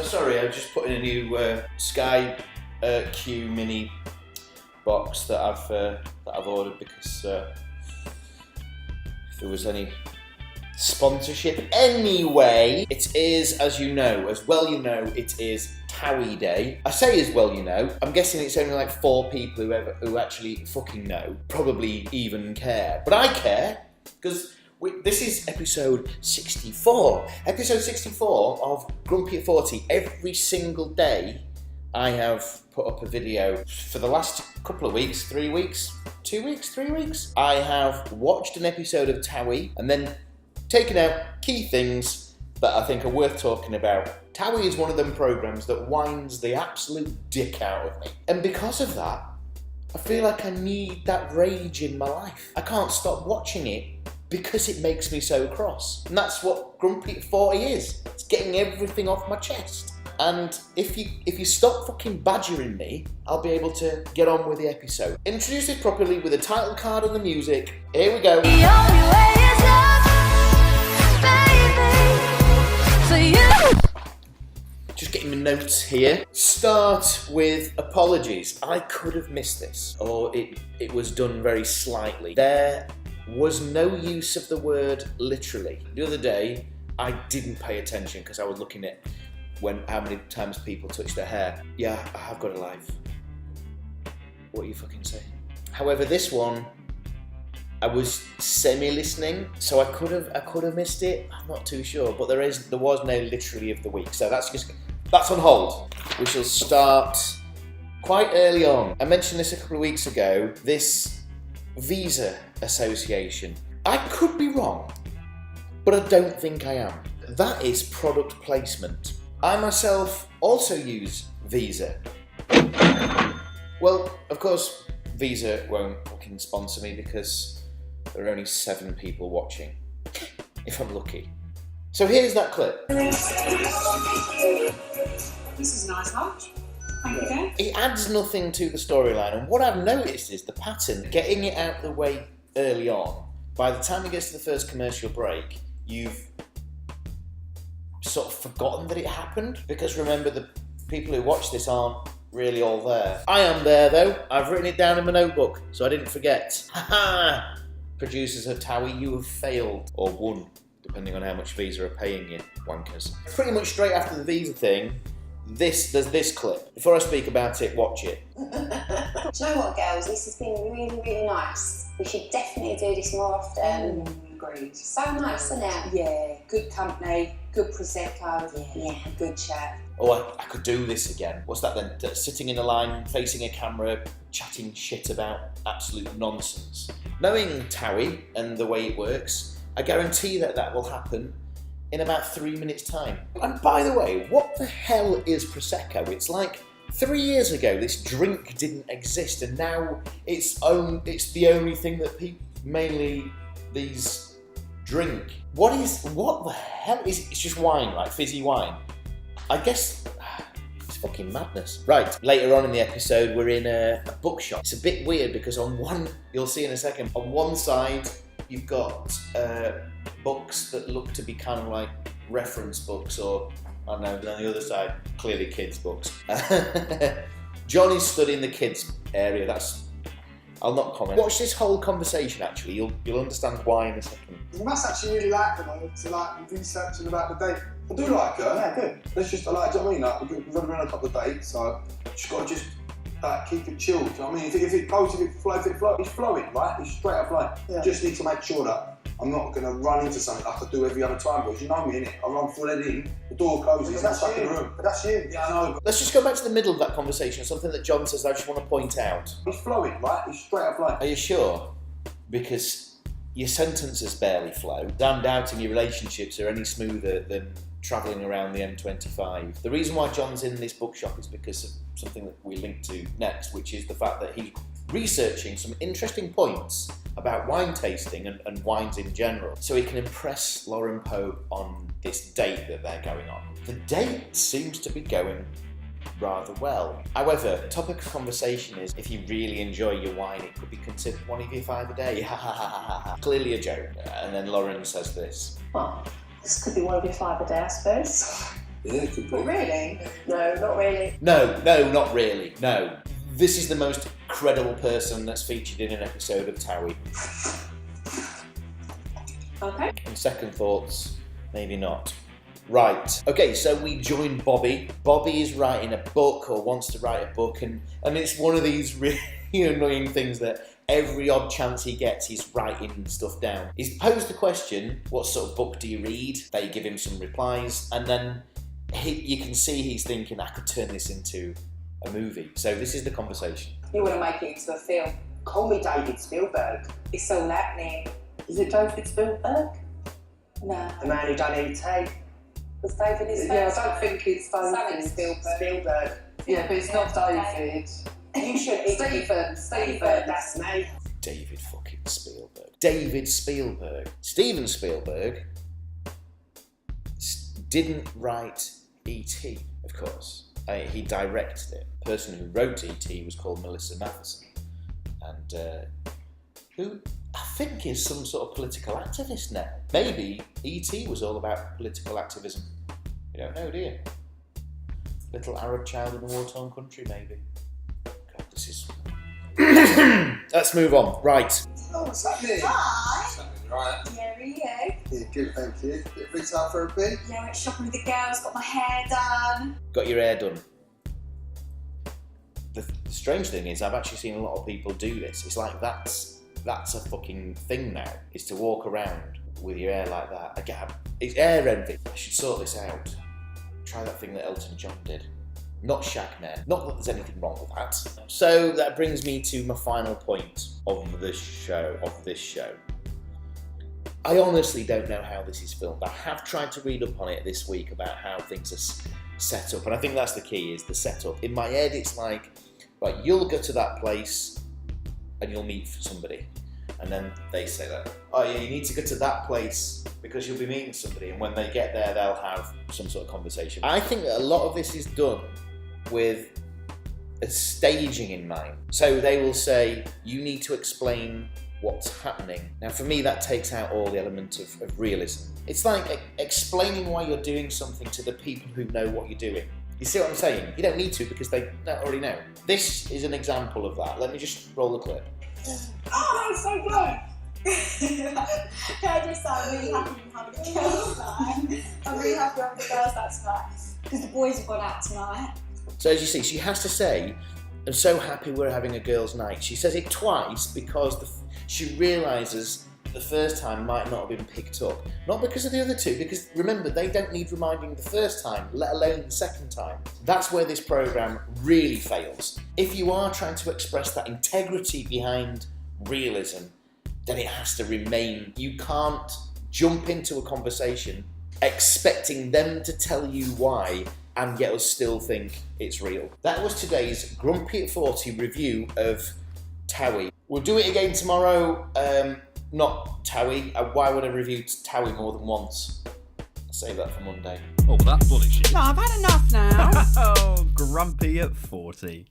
Sorry, I just put in a new Sky Q Mini box that I've ordered because if there was any sponsorship. Anyway, it is, as you know, it is Towie Day. I say as well you know, I'm guessing it's only like 4 people who actually fucking know, probably even care. But I care, because this is episode 64. Episode 64 of Grumpy at 40. Every single day I have put up a video for the last couple of weeks, 3 weeks, 2 weeks, 3 weeks. I have watched an episode of Towie and then taken out key things that I think are worth talking about. Towie is one of them programmes that winds the absolute dick out of me. And because of that, I feel like I need that rage in my life. I can't stop watching it because it makes me so cross. And that's what Grumpy at 40 is. It's getting everything off my chest. And if you stop fucking badgering me, I'll be able to get on with the episode. Introduce it properly with a title card and the music. Here we go. The only way is love, baby, for you. Just getting my notes here. Start with apologies. I could have missed this, or it was done very slightly. There was no use of the word literally. The other day, I didn't pay attention because I was looking at how many times people touch their hair. Yeah, I have got a life. What are you fucking saying? However, this one, I was semi-listening, so I could have missed it. I'm not too sure, but there was no literally of the week, so that's on hold. We shall start quite early on. I mentioned this a couple of weeks ago. This Visa Association. I could be wrong, but I don't think I am. That is product placement. I myself also use Visa. Well, of course, Visa won't fucking sponsor me because there are only 7 people watching, if I'm lucky. So here's that clip. This is a nice lunch. Thank you, Dan. It adds nothing to the storyline, and what I've noticed is the pattern, getting it out of the way early on. By the time it gets to the first commercial break, you've sort of forgotten that it happened, because remember, the people who watch this aren't really all there. I am there though. I've written it down in my notebook so I didn't forget. Haha! Producers of Towie, you have failed, or won, depending on how much Visa are paying you, wankers. Pretty much straight after the Visa thing, there's this clip. Before I speak about it, watch it. Do you know what, girls? This has been really, really nice. We should definitely do this more often. Agreed. So nice, isn't it? Yeah, good company, good Prosecco, Yeah. good chat. Oh, I could do this again. What's that then? Sitting in a line, facing a camera, chatting shit about absolute nonsense. Knowing Towie and the way it works, I guarantee that will happen in about 3 minutes' time. And by the way, what the hell is Prosecco? It's like 3 years ago this drink didn't exist, and now it's the only thing that people, mainly these, drink. What the hell is it? It's just wine, right? Fizzy wine. I guess it's fucking madness. Right, later on in the episode we're in a bookshop. It's a bit weird because you'll see in a second, on one side you've got books that look to be kind of like reference books, or I don't know, and on the other side, clearly kids' books. John is studying the kids' area. I'll not comment. Watch this whole conversation actually, you'll understand why in a second. You must actually really like her though, to like be researching about the date. I do like her. Yeah, good. Let's just, do you know what I mean? Like, we've only been on a couple of dates, so just gotta keep it chilled. Do you know what I mean? If it flows, it's flowing, right? It's straight up flowing. Yeah. Just need to make sure that I'm not gonna run into something like I do every other time, because you know me, innit? I run full head in, the door closes, I'm stuck in the room. But that's you. Yeah, I know. Let's just go back to the middle of that conversation, something that John says I just want to point out. It's flowing, right? It's straight up flowing. Are you sure? Because your sentences barely flow. I'm doubting your relationships are any smoother than travelling around the M25. The reason why John's in this bookshop is because of something that we link to next, which is the fact that he's researching some interesting points about wine tasting and wines in general, so he can impress Lauren Pope on this date that they're going on. The date seems to be going rather well. However, topic of conversation is, if you really enjoy your wine, it could be considered one of your 5 a day. Ha ha ha ha ha. Clearly a joke. And then Lauren says this. Well, this could be one of your 5 a day, I suppose. Yeah, it could be. Well, really? No, not really. No, not really. No. This is the most credible person that's featured in an episode of Towie. Okay. On second thoughts, maybe not. Right. Okay, so we joined Bobby. Bobby is writing a book, or wants to write a book, and it's one of these really annoying things that every odd chance he gets, he's writing stuff down. He's posed the question, what sort of book do you read? They give him some replies, and then you can see he's thinking, I could turn this into a movie. So this is the conversation. You want to make it into a film. Call me David Spielberg. It's all happening. Is it David Spielberg? No. The man who done E.T. Was David his Yeah, first I don't one? think it's Something David. Spielberg. Spielberg. Yeah, but it's not David. You should. Stephen. Spielberg, that's me. David fucking Spielberg. David Spielberg. Steven Spielberg didn't write E.T., of course. He directed it. The person who wrote E.T. was called Melissa Matheson, and who I think is some sort of political activist now. Maybe E.T. was all about political activism. You don't know, do you? Little Arab child in a war-torn country, maybe. God, this is... Let's move on. Right. Oh, what's happening? Hi. What's happening, right? Yeah, are you? Yeah, good, thank you. Bit of retail therapy? Yeah, went shopping with the girls, got my hair done. Got your hair done. The strange thing is, I've actually seen a lot of people do this. It's like that's a fucking thing now, is to walk around with your hair like that. Again, it's hair envy. I should sort this out. Try that thing that Elton John did. Not shagman. Not that there's anything wrong with that. So that brings me to my final point of this show. I honestly don't know how this is filmed. I have tried to read up on it this week about how things are set up, and I think that's the key, is the setup. In my head, it's like, right, you'll go to that place and you'll meet somebody. And then they say that, oh yeah, you need to go to that place because you'll be meeting somebody, and when they get there, they'll have some sort of conversation. I think that a lot of this is done with a staging in mind. So they will say, you need to explain what's happening. Now for me, that takes out all the element of realism. It's like explaining why you're doing something to the people who know what you're doing. You see what I'm saying? You don't need to, because they already know. This is an example of that. Let me just roll the clip. Oh, that's so good. Can I just say, I'm really happy with having a girls' night. I'm really happy with having a girls' night tonight, because the boys have gone out tonight. So as you see, she has to say, I'm so happy we're having a girls' night. She says it twice because she realises the first time might not have been picked up. Not because of the other two, because remember, they don't need reminding the first time, let alone the second time. That's where this programme really fails. If you are trying to express that integrity behind realism, then it has to remain. You can't jump into a conversation expecting them to tell you why and yet us still think it's real. That was today's Grumpy at 40 review of Towie. We'll do it again tomorrow. Not Towie. Why would I review Towie more than once? I'll save that for Monday. Oh, well, that's bullet shit. No, I've had enough now. Oh, Grumpy at 40.